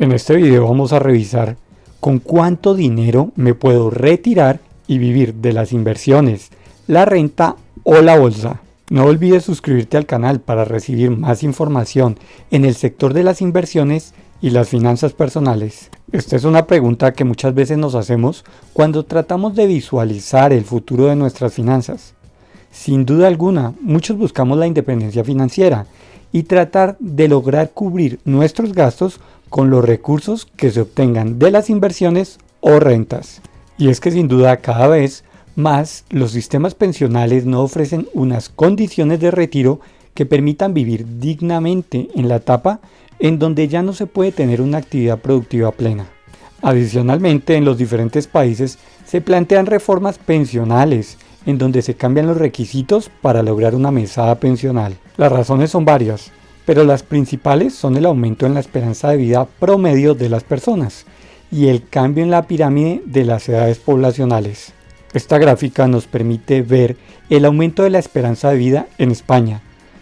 En este video vamos a revisar con cuánto dinero me puedo retirar y vivir de las inversiones, la renta o la bolsa. No olvides suscribirte al canal para recibir más información en el sector de las inversiones y las finanzas personales. Esta es una pregunta que muchas veces nos hacemos cuando tratamos de visualizar el futuro de nuestras finanzas. Sin duda alguna, muchos buscamos la independencia financiera y tratar de lograr cubrir nuestros gastos con los recursos que se obtengan de las inversiones o rentas. Y es que sin duda cada vez más los sistemas pensionales no ofrecen unas condiciones de retiro que permitan vivir dignamente en la etapa en donde ya no se puede tener una actividad productiva plena. Adicionalmente, en los diferentes países se plantean reformas pensionales en donde se cambian los requisitos para lograr una mesada pensional. Las razones son varias, pero las principales son el aumento en la esperanza de vida promedio de las personas y el cambio en la pirámide de las edades poblacionales. Esta gráfica nos permite ver el aumento de la esperanza de vida en España,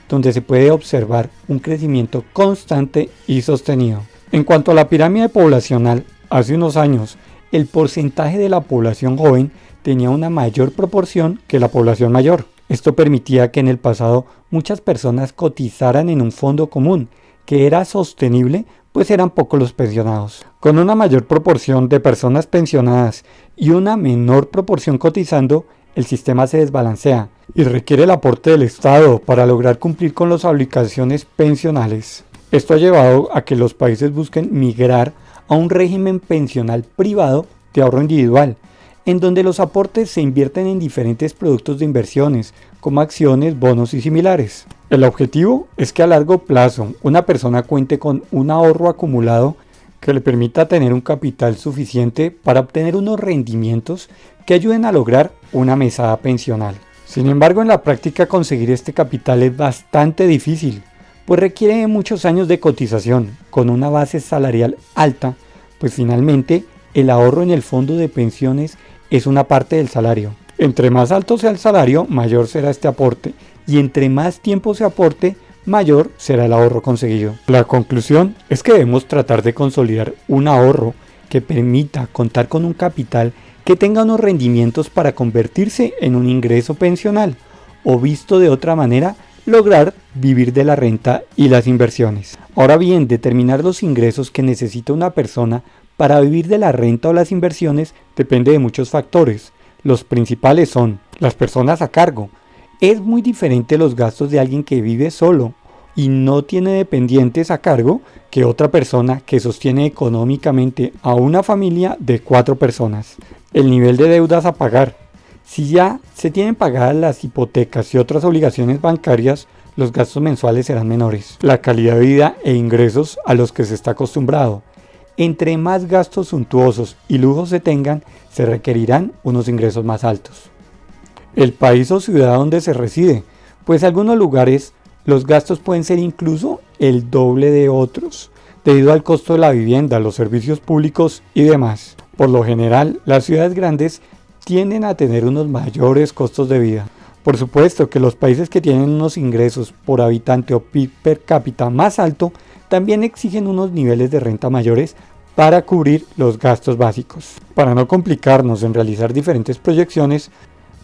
donde se puede observar un crecimiento constante y sostenido. En cuanto a la pirámide poblacional, hace unos años el porcentaje de la población joven tenía una mayor proporción que la población mayor. Esto permitía que en el pasado muchas personas cotizaran en un fondo común, que era sostenible, pues eran pocos los pensionados. Con una mayor proporción de personas pensionadas y una menor proporción cotizando, el sistema se desbalancea y requiere el aporte del Estado para lograr cumplir con las obligaciones pensionales. Esto ha llevado a que los países busquen migrar a un régimen pensional privado de ahorro individual, en donde los aportes se invierten en diferentes productos de inversiones, como acciones, bonos y similares. El objetivo es que a largo plazo una persona cuente con un ahorro acumulado que le permita tener un capital suficiente para obtener unos rendimientos que ayuden a lograr una mesada pensional. Sin embargo, en la práctica conseguir este capital es bastante difícil, pues requiere muchos años de cotización con una base salarial alta, pues finalmente el ahorro en el fondo de pensiones es una parte del salario. Entre más alto sea el salario, mayor será este aporte, y entre más tiempo se aporte, mayor será el ahorro conseguido. La conclusión es que debemos tratar de consolidar un ahorro que permita contar con un capital que tenga unos rendimientos para convertirse en un ingreso pensional, o visto de otra manera, lograr vivir de la renta y las inversiones. Ahora bien, determinar los ingresos que necesita una persona para vivir de la renta o las inversiones depende de muchos factores. Los principales son las personas a cargo. Es muy diferente los gastos de alguien que vive solo y no tiene dependientes a cargo que otra persona que sostiene económicamente a una familia de 4 personas. El nivel de deudas a pagar. Si ya se tienen pagadas las hipotecas y otras obligaciones bancarias, los gastos mensuales serán menores. La calidad de vida e ingresos a los que se está acostumbrado. Entre más gastos suntuosos y lujos se tengan, se requerirán unos ingresos más altos. El país o ciudad donde se reside, pues en algunos lugares los gastos pueden ser incluso el doble de otros, debido al costo de la vivienda, los servicios públicos y demás. Por lo general, las ciudades grandes tienden a tener unos mayores costos de vida. Por supuesto que los países que tienen unos ingresos por habitante o PIB per cápita más alto también exigen unos niveles de renta mayores para cubrir los gastos básicos. Para no complicarnos en realizar diferentes proyecciones,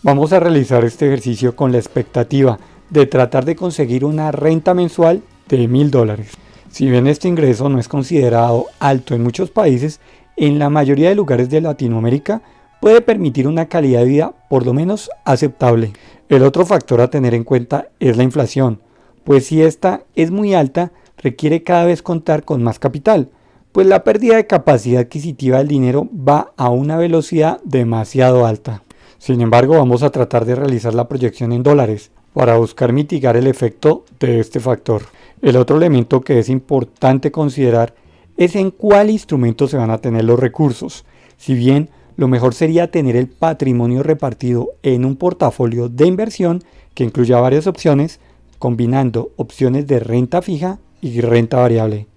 vamos a realizar este ejercicio con la expectativa de tratar de conseguir una renta mensual de $1000. Si bien este ingreso no es considerado alto en muchos países, en la mayoría de lugares de Latinoamérica puede permitir una calidad de vida por lo menos aceptable. El otro factor a tener en cuenta es la inflación, pues si esta es muy alta, requiere cada vez contar con más capital, pues la pérdida de capacidad adquisitiva del dinero va a una velocidad demasiado alta. Sin embargo, vamos a tratar de realizar la proyección en dólares para buscar mitigar el efecto de este factor. El otro elemento que es importante considerar es en cuál instrumento se van a tener los recursos. Si bien lo mejor sería tener el patrimonio repartido en un portafolio de inversión que incluya varias opciones, combinando opciones de renta fija y renta variable.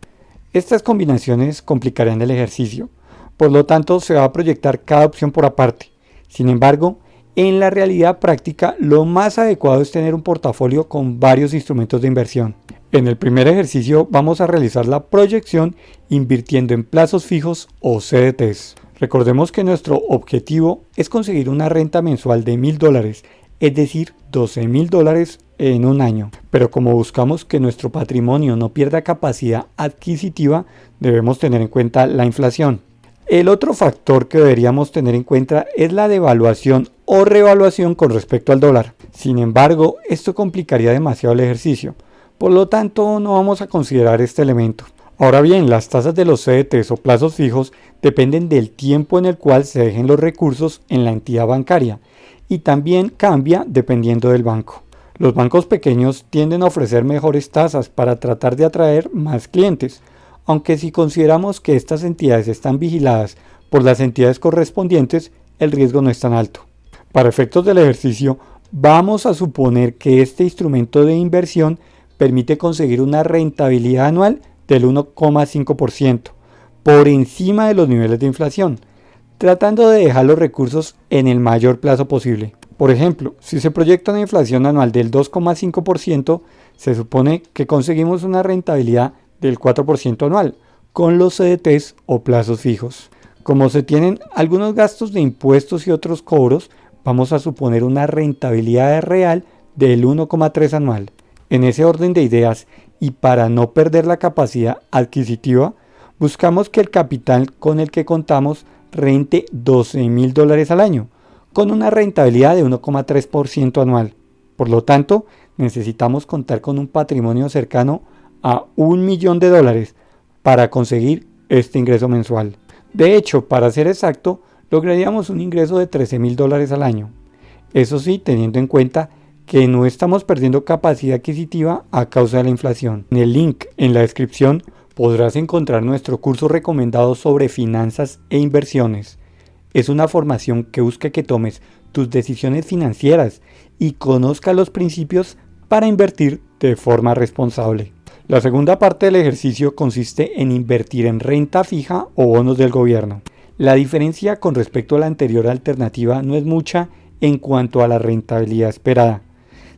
Estas combinaciones complicarían el ejercicio, por lo tanto se va a proyectar cada opción por aparte. Sin embargo, en la realidad práctica lo más adecuado es tener un portafolio con varios instrumentos de inversión. En el primer ejercicio vamos a realizar la proyección invirtiendo en plazos fijos o CDTs. Recordemos que nuestro objetivo es conseguir una renta mensual de $1.000, es decir, $12.000 en un año. Pero como buscamos que nuestro patrimonio no pierda capacidad adquisitiva, debemos tener en cuenta la inflación. El otro factor que deberíamos tener en cuenta es la devaluación o revaluación con respecto al dólar. Sin embargo, esto complicaría demasiado el ejercicio. Por lo tanto, no vamos a considerar este elemento. Ahora bien, las tasas de los CDTs o plazos fijos dependen del tiempo en el cual se dejen los recursos en la entidad bancaria y también cambia dependiendo del banco. Los bancos pequeños tienden a ofrecer mejores tasas para tratar de atraer más clientes, aunque si consideramos que estas entidades están vigiladas por las entidades correspondientes, el riesgo no es tan alto. Para efectos del ejercicio, vamos a suponer que este instrumento de inversión permite conseguir una rentabilidad anual del 1,5%, por encima de los niveles de inflación, tratando de dejar los recursos en el mayor plazo posible. Por ejemplo, si se proyecta una inflación anual del 2,5%, se supone que conseguimos una rentabilidad del 4% anual, con los CDTs o plazos fijos. Como se tienen algunos gastos de impuestos y otros cobros, vamos a suponer una rentabilidad real del 1,3% anual. En ese orden de ideas, y para no perder la capacidad adquisitiva, buscamos que el capital con el que contamos rente $12.000 al año, con una rentabilidad de 1,3% anual. Por lo tanto, necesitamos contar con un patrimonio cercano a $1.000.000 para conseguir este ingreso mensual. De hecho, para ser exacto, lograríamos un ingreso de $13.000 al año. Eso sí, teniendo en cuenta que no estamos perdiendo capacidad adquisitiva a causa de la inflación. En el link en la descripción podrás encontrar nuestro curso recomendado sobre finanzas e inversiones. Es una formación que busca que tomes tus decisiones financieras y conozcas los principios para invertir de forma responsable. La segunda parte del ejercicio consiste en invertir en renta fija o bonos del gobierno. La diferencia con respecto a la anterior alternativa no es mucha en cuanto a la rentabilidad esperada.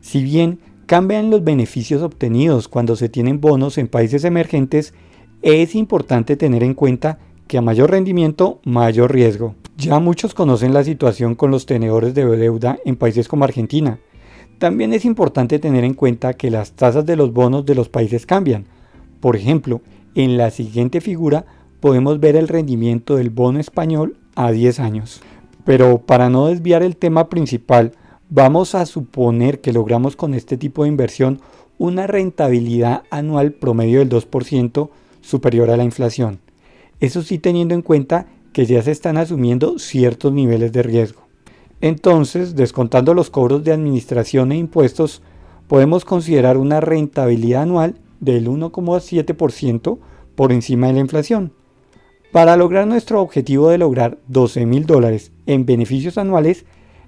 Si bien cambian los beneficios obtenidos cuando se tienen bonos en países emergentes, es importante tener en cuenta que a mayor rendimiento, mayor riesgo. Ya muchos conocen la situación con los tenedores de deuda en países como Argentina. También es importante tener en cuenta que las tasas de los bonos de los países cambian. Por ejemplo, en la siguiente figura podemos ver el rendimiento del bono español a 10 años. Pero para no desviar el tema principal, vamos a suponer que logramos con este tipo de inversión una rentabilidad anual promedio del 2% superior a la inflación. Eso sí, teniendo en cuenta que ya se están asumiendo ciertos niveles de riesgo. Entonces, descontando los cobros de administración e impuestos, podemos considerar una rentabilidad anual del 1,7% por encima de la inflación. Para lograr nuestro objetivo de lograr $12.000 en beneficios anuales,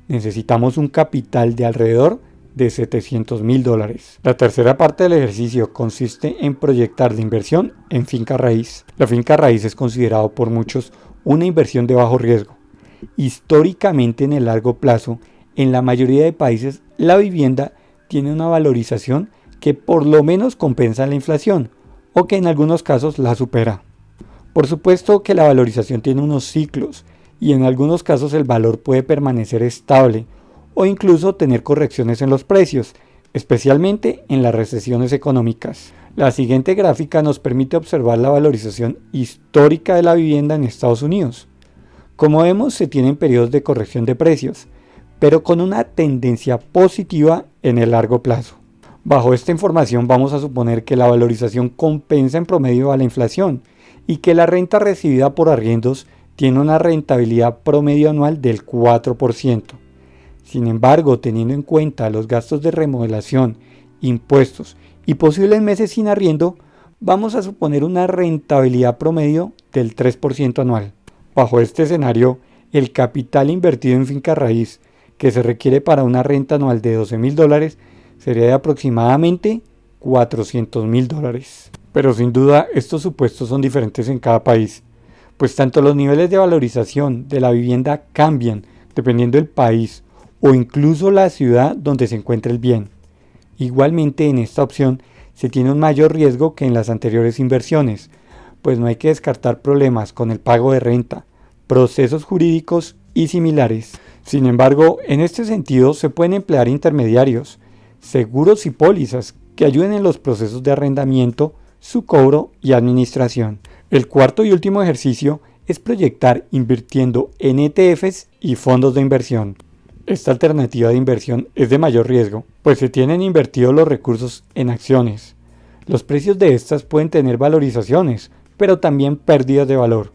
necesitamos un capital de alrededor de $700.000. La tercera parte del ejercicio consiste en proyectar la inversión en finca raíz. La finca raíz es considerado por muchos una inversión de bajo riesgo. Históricamente, en el largo plazo, en la mayoría de países, la vivienda tiene una valorización que por lo menos compensa la inflación o que en algunos casos la supera. Por supuesto que la valorización tiene unos ciclos y en algunos casos el valor puede permanecer estable o incluso tener correcciones en los precios, especialmente en las recesiones económicas. La siguiente gráfica nos permite observar la valorización histórica de la vivienda en Estados Unidos. Como vemos, se tienen periodos de corrección de precios, pero con una tendencia positiva en el largo plazo. Bajo esta información vamos a suponer que la valorización compensa en promedio a la inflación y que la renta recibida por arriendos tiene una rentabilidad promedio anual del 4%. Sin embargo, teniendo en cuenta los gastos de remodelación, impuestos y posibles meses sin arriendo, vamos a suponer una rentabilidad promedio del 3% anual. Bajo este escenario, el capital invertido en finca raíz que se requiere para una renta anual de $12.000 sería de aproximadamente $400.000. Pero sin duda estos supuestos son diferentes en cada país, pues tanto los niveles de valorización de la vivienda cambian dependiendo del país o incluso la ciudad donde se encuentre el bien. Igualmente, en esta opción se tiene un mayor riesgo que en las anteriores inversiones, pues no hay que descartar problemas con el pago de renta, procesos jurídicos y similares. Sin embargo, en este sentido se pueden emplear intermediarios, seguros y pólizas que ayuden en los procesos de arrendamiento, su cobro y administración. El cuarto y último ejercicio es proyectar invirtiendo en ETFs y fondos de inversión. Esta alternativa de inversión es de mayor riesgo, pues se tienen invertidos los recursos en acciones. Los precios de estas pueden tener valorizaciones, pero también pérdidas de valor.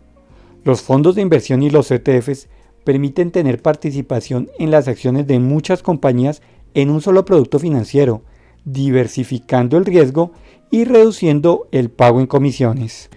Los fondos de inversión y los ETFs permiten tener participación en las acciones de muchas compañías en un solo producto financiero, diversificando el riesgo y reduciendo el pago en comisiones.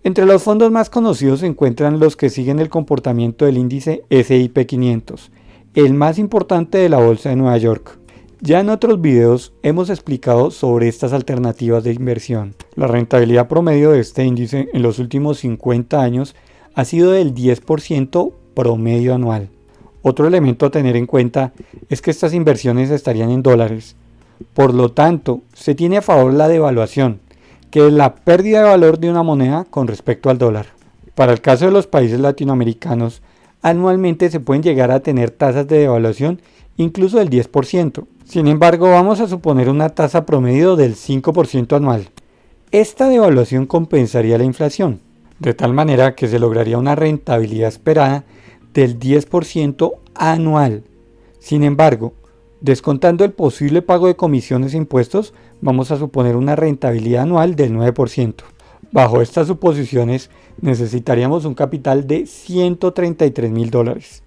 Entre los fondos más conocidos se encuentran los que siguen el comportamiento del índice S&P 500, el más importante de la bolsa de Nueva York. Ya en otros videos hemos explicado sobre estas alternativas de inversión. La rentabilidad promedio de este índice en los últimos 50 años ha sido del 10% promedio anual. Otro elemento a tener en cuenta es que estas inversiones estarían en dólares. Por lo tanto, se tiene a favor la devaluación, que es la pérdida de valor de una moneda con respecto al dólar. Para el caso de los países latinoamericanos, anualmente se pueden llegar a tener tasas de devaluación incluso del 10%. Sin embargo, vamos a suponer una tasa promedio del 5% anual. Esta devaluación compensaría la inflación, de tal manera que se lograría una rentabilidad esperada del 10% anual. Sin embargo, descontando el posible pago de comisiones e impuestos, vamos a suponer una rentabilidad anual del 9%. Bajo estas suposiciones, necesitaríamos un capital de $133.000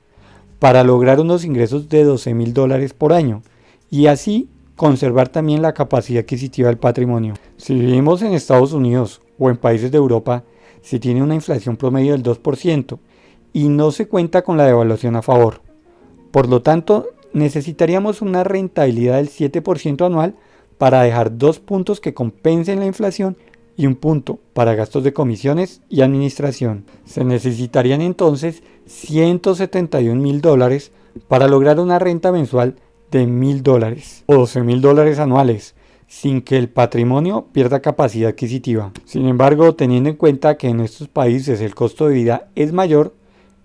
para lograr unos ingresos de $12.000 por año y así conservar también la capacidad adquisitiva del patrimonio. Si vivimos en Estados Unidos o en países de Europa, se tiene una inflación promedio del 2% y no se cuenta con la devaluación a favor. Por lo tanto, necesitaríamos una rentabilidad del 7% anual para dejar 2 puntos que compensen la inflación y 1 punto para gastos de comisiones y administración. Se necesitarían entonces $171.000 para lograr una renta mensual de $1.000 o $12.000 anuales, sin que el patrimonio pierda capacidad adquisitiva. Sin embargo, teniendo en cuenta que en estos países el costo de vida es mayor,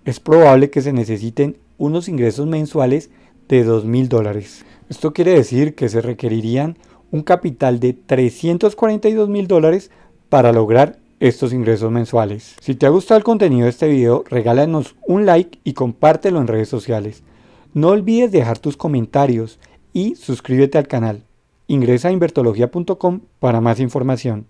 es probable que se necesiten unos ingresos mensuales de $2.000. Esto quiere decir que se requerirían un capital de $342.000 para lograr estos ingresos mensuales. Si te ha gustado el contenido de este video, regálanos un like y compártelo en redes sociales. No olvides dejar tus comentarios y suscríbete al canal. Ingresa a invertología.com para más información.